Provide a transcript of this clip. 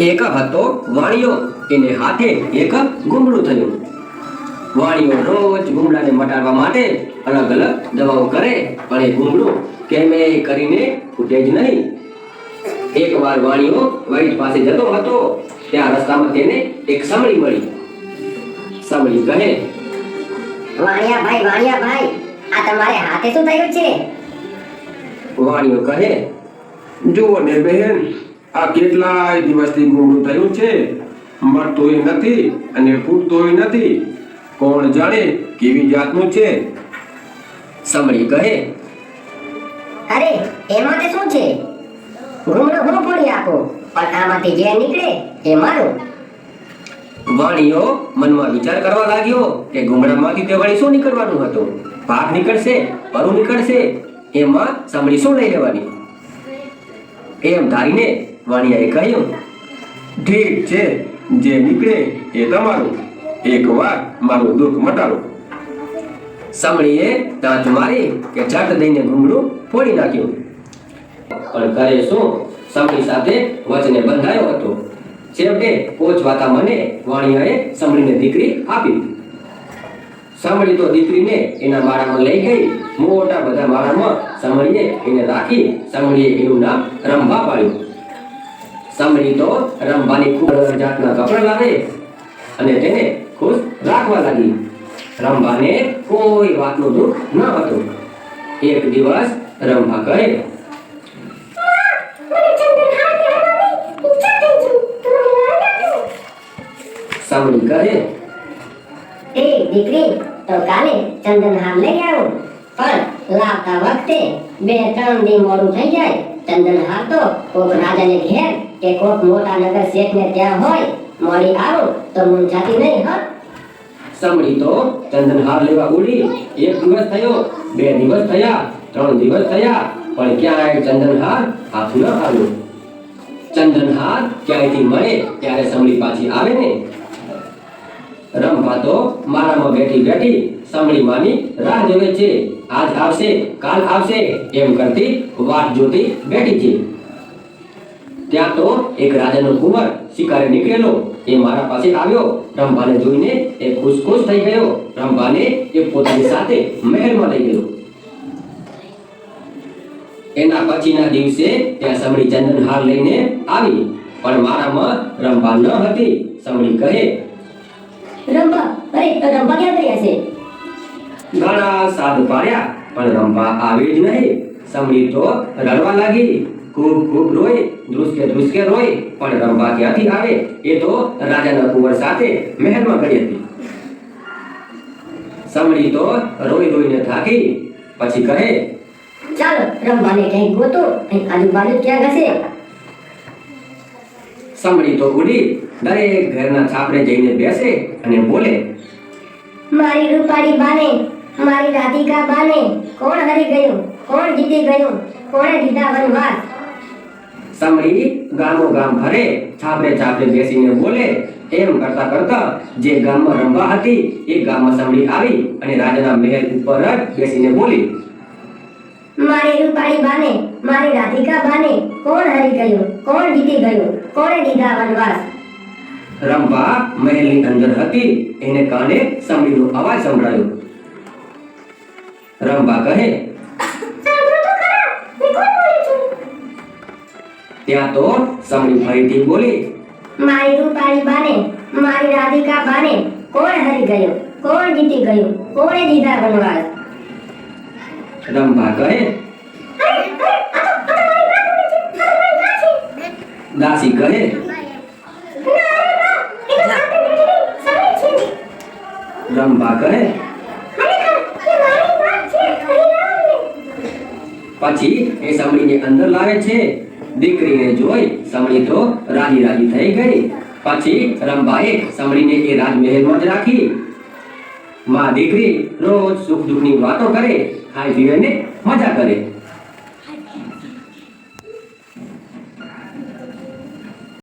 એક હતો વાણિયો, એને હાથે એક ગુમડું થયું. વાણિયો રોજ ગુમડાને મટાડવા માટે અલગ અલગ દવાઓ કરે, પણ એ ગુમડું કેમે કરીને ફૂટે જ નહીં. એકવાર વાણિયો વૈદ પાસે જતો હતો, ત્યાં રસ્તામાં તેને એક સમળી મળી. સમળી કહે, વાણિયા ભાઈ, આ તમારે હાથે શું થયું છે? વાણિયો કહે, જુઓ ને બહેન, આ કેટલાય દિવસથી ગુમડું થયું છે, મળતોય નથી અને ફૂટતોય નથી. કોણ જાણે કેવી જાતનું છે? સમળી કહે, અરે એમાં તે શું છે? ગુમડું હું ફોડી આપું, પણ આમાંથી જે નીકળે એ મારું. વાણિયો મનમાં વિચાર કરવા લાગ્યો કે ગુમડામાંથી તે વળી શું નીકળવાનું હતું. ભાગ નીકળશે, પરું નીકળશે, એમાં સમળી શું લઈ લેવાની? એમ ધારીને વાણિયાએ કહ્યું, ઠીક છે, જે નીકળે એ તમારું. એકવાર મારું દુઃખ મટાડો. સમળીએ દાંત મારી કે ચાટ દઈને ગુમડું ફોડી નાખ્યું. પણ કરે શું, સમળી સાથે વચને બંધાયો હતો. છેવટે પોચવાતા મને વાણિયાએ સમળીને દીકરી આપી. સમળી તો દીકરીને એના માળામાં લઈ ગઈ. મોટા બધા માળામાં સમળીએ એને રાખી. સમળીએ એનું નામ રંભા પાડ્યું. સમળી તો રંભાની ખૂબ જાતના કપડા લાવે અને તેને ખુશ રાખવા લાગી. રંભાને કોઈ વાતનું દુઃખ ન હતું. એક દિવસ રંભા કહે, સમળી કહે, એ દીકરી, તો કાલે ચંદનહાર લઈ આવો, પણ લાવતા વખતે 2-3 દી મોડું થઈ જાય. ચંદનહાર તો કોક રાજાને ઘેર કે કોક મોટા નગર શેઠને ત્યાં હોય. મોડી આવો તો મૂંઝાતી નહીં હો. સમળી તો ચંદનહાર લેવા ઉડી. 1 દિવસ થયો, 2 દિવસ થયા, 3 દિવસ થયા, પણ ક્યાંય ચંદનહાર હાથ ન આવ્યો. ચંદનહાર ક્યાંયથી મળે ત્યારે સમળી પાછી આવે ને. રંભા તો મારામાં બેઠી બેઠી સમળી માની રાહ જોવે છે. આજ આવશે, કાલ આવશે એમ કરતી વાટ જોતી બેઠી છે. ત્યાં તો એક રાજાનો કુંવર શિકારે નીકળેલો એ મારા પાસે આવ્યો. રંભાને જોઈને એ ખુશ થઈ ગયો. રંભાને એ પોતાની સાથે મહેલમાં લઈ ગયો. એના પછીના દિવસે ત્યાં સમળી ચંદનહાર લઈને આવી, પણ મારામાં રંભા ન હતી. સમળી કહે, રંભા ક્યાં ગયા છે? ઘણા સાધુ પાડ્યા, પણ રંભા આવી જ નહીં. સમળી તો રડવા લાગી. ખૂબ રોય, ધ્રુસકે રોય, પણ રંભા ક્યાંથી આવે? એ તો રાજાના કુંવર સાથે મહેલમાં ગઈ હતી. સમળી તો રોઈને થાકી. પછી કહે, ચાલો રંભાને ક્યાંક ગોતો, અહીં આજુબાજુ ક્યાં હશે. સમળી તો ઉડી દરેક ઘરના છાપરે જઈને બેસે અને બોલે, મારી રૂપાળી બાને, મારી રાધિકા બાને કોણ હરી ગયું, કોણ જીતી ગયું, કોણે દીધા વનવાસ. સમળી ગામો ગામ ફરે, છાપરે બેસીને બોલે. એમ કરતા જે ગામમાં રંભા હતી એ ગામમાં સમળી આવી અને રાજાના મહેલ ઉપર જ બેસીને બોલી, મારી રૂપાળી બાને, મારી રાધિકા બાને કોણ હરી ગયું, કોણ જીતી ગયું, કોણે દીધા વનવાસ. રંભા મહેલની અંદર હતી. એને કાને સમળીનો અવાજ સંભળાયો. રંભા કહે, ત્યાં તો સમળી ફરીથી બોલી, મારી રૂપાળી બાને, મારી રાધિકા બાને કોણ હરી ગયું, કોણ જીતી ગયું, કોણે દીધા વનવાસ. રંભા કહે, દાસી કહે, રંભા કહે, પછી એ સમળીને અંદર લાવે છે. દીકરીને જોઈ સમળી તો રાજી થઈ ગઈ. પછી રંભાએ સમળીને એ રાજમહેલમાં જ રાખી. માં દીકરી રોજ સુખ દુઃખની વાતો કરે, ખાઈ પીને મજા કરે.